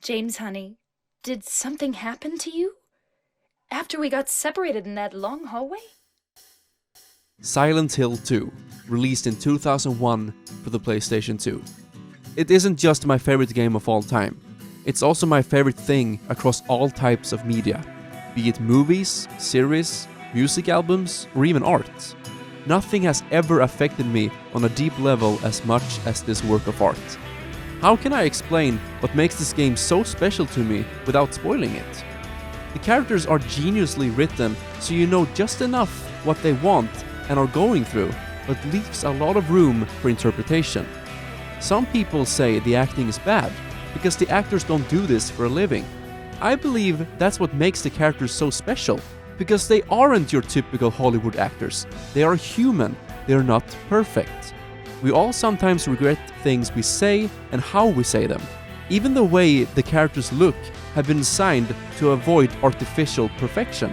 James, honey, did something happen to you? After we got separated in that long hallway? Silent Hill 2, released in 2001 for the PlayStation 2. It isn't just my favorite game of all time, it's also my favorite thing across all types of media, be it movies, series, music albums, or even art. Nothing has ever affected me on a deep level as much as this work of art. How can I explain what makes this game so special to me without spoiling it? The characters are geniusly written, so you know just enough what they want and are going through, but leaves a lot of room for interpretation. Some people say the acting is bad, because the actors don't do this for a living. I believe that's what makes the characters so special, because they aren't your typical Hollywood actors. They are human, they are not perfect. We all sometimes regret things we say and how we say them. Even the way the characters look have been designed to avoid artificial perfection.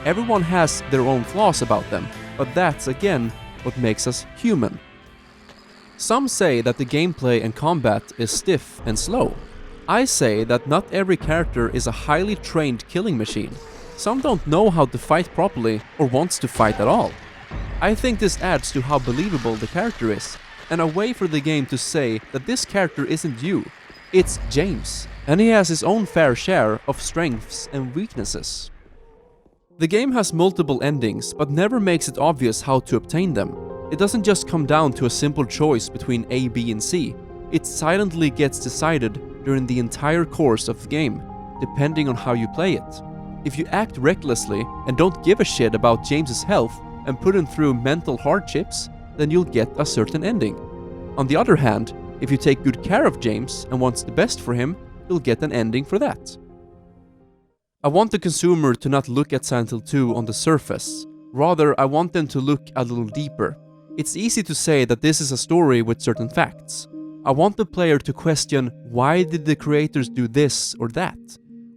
Everyone has their own flaws about them, but that's again what makes us human. Some say that the gameplay and combat is stiff and slow. I say that not every character is a highly trained killing machine. Some don't know how to fight properly or wants to fight at all. I think this adds to how believable the character is, and a way for the game to say that this character isn't you, it's James, and he has his own fair share of strengths and weaknesses. The game has multiple endings, but never makes it obvious how to obtain them. It doesn't just come down to a simple choice between A, B, and C. It silently gets decided during the entire course of the game, depending on how you play it. If you act recklessly and don't give a shit about James's health and put him through mental hardships, then you'll get a certain ending. On the other hand, if you take good care of James and want the best for him, you'll get an ending for that. I want the consumer to not look at Silent Hill 2 on the surface. Rather, I want them to look a little deeper. It's easy to say that this is a story with certain facts. I want the player to question, why did the creators do this or that?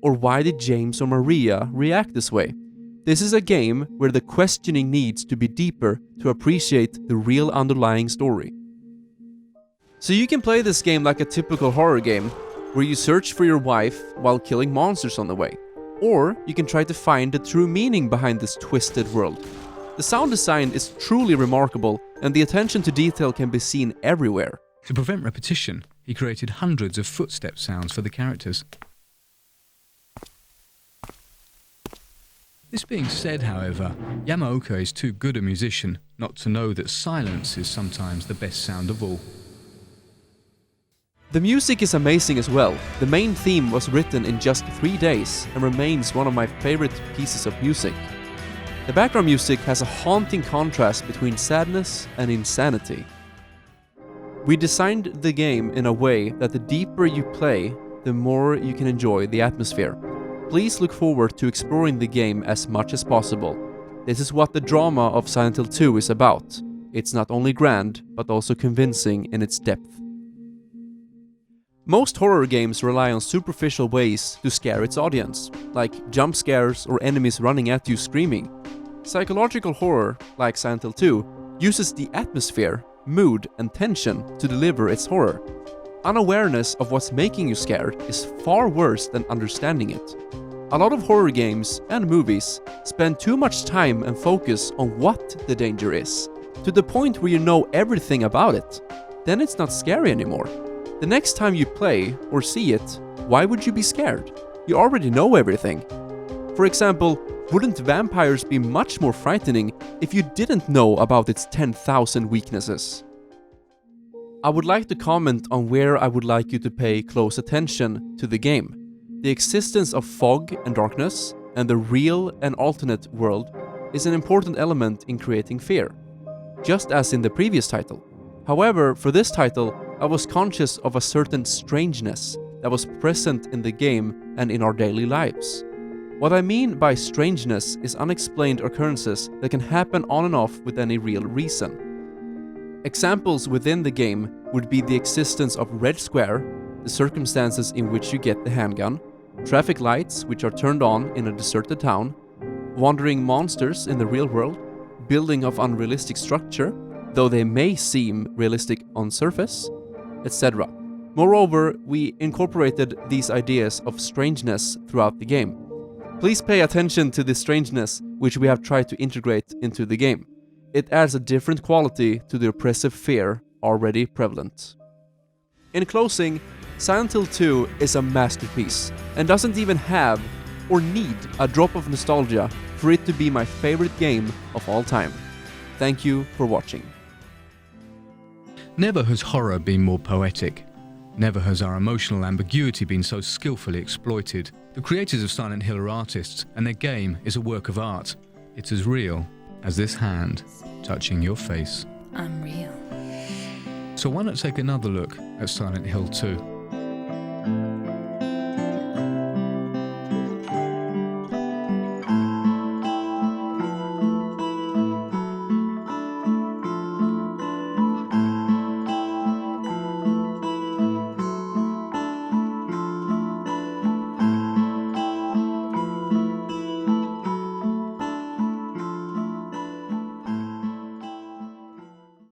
Or why did James or Maria react this way? This is a game where the questioning needs to be deeper to appreciate the real underlying story. So you can play this game like a typical horror game, where you search for your wife while killing monsters on the way. Or you can try to find the true meaning behind this twisted world. The sound design is truly remarkable, and the attention to detail can be seen everywhere. To prevent repetition, he created hundreds of footstep sounds for the characters. This being said, however, Yamaoka is too good a musician not to know that silence is sometimes the best sound of all. The music is amazing as well. The main theme was written in just 3 days and remains one of my favorite pieces of music. The background music has a haunting contrast between sadness and insanity. We designed the game in a way that the deeper you play, the more you can enjoy the atmosphere. Please look forward to exploring the game as much as possible. This is what the drama of Silent Hill 2 is about. It's not only grand, but also convincing in its depth. Most horror games rely on superficial ways to scare its audience, like jump scares or enemies running at you screaming. Psychological horror, like Silent Hill 2, uses the atmosphere, mood, and tension to deliver its horror. Unawareness of what's making you scared is far worse than understanding it. A lot of horror games and movies spend too much time and focus on what the danger is, to the point where you know everything about it. Then it's not scary anymore. The next time you play or see it, why would you be scared? You already know everything. For example, wouldn't vampires be much more frightening if you didn't know about its 10,000 weaknesses? I would like to comment on where I would like you to pay close attention to the game. The existence of fog and darkness, and the real and alternate world, is an important element in creating fear, just as in the previous title. However, for this title, I was conscious of a certain strangeness that was present in the game and in our daily lives. What I mean by strangeness is unexplained occurrences that can happen on and off with any real reason. Examples within the game would be the existence of Red Square, the circumstances in which you get the handgun, traffic lights which are turned on in a deserted town, wandering monsters in the real world, building of unrealistic structure, though they may seem realistic on surface, etc. Moreover, we incorporated these ideas of strangeness throughout the game. Please pay attention to this strangeness which we have tried to integrate into the game. It adds a different quality to the oppressive fear already prevalent. In closing, Silent Hill 2 is a masterpiece and doesn't even have or need a drop of nostalgia for it to be my favorite game of all time. Thank you for watching. Never has horror been more poetic. Never has our emotional ambiguity been so skillfully exploited. The creators of Silent Hill are artists, and their game is a work of art. It's as real as this hand touching your face. I'm real. So why not take another look at Silent Hill 2?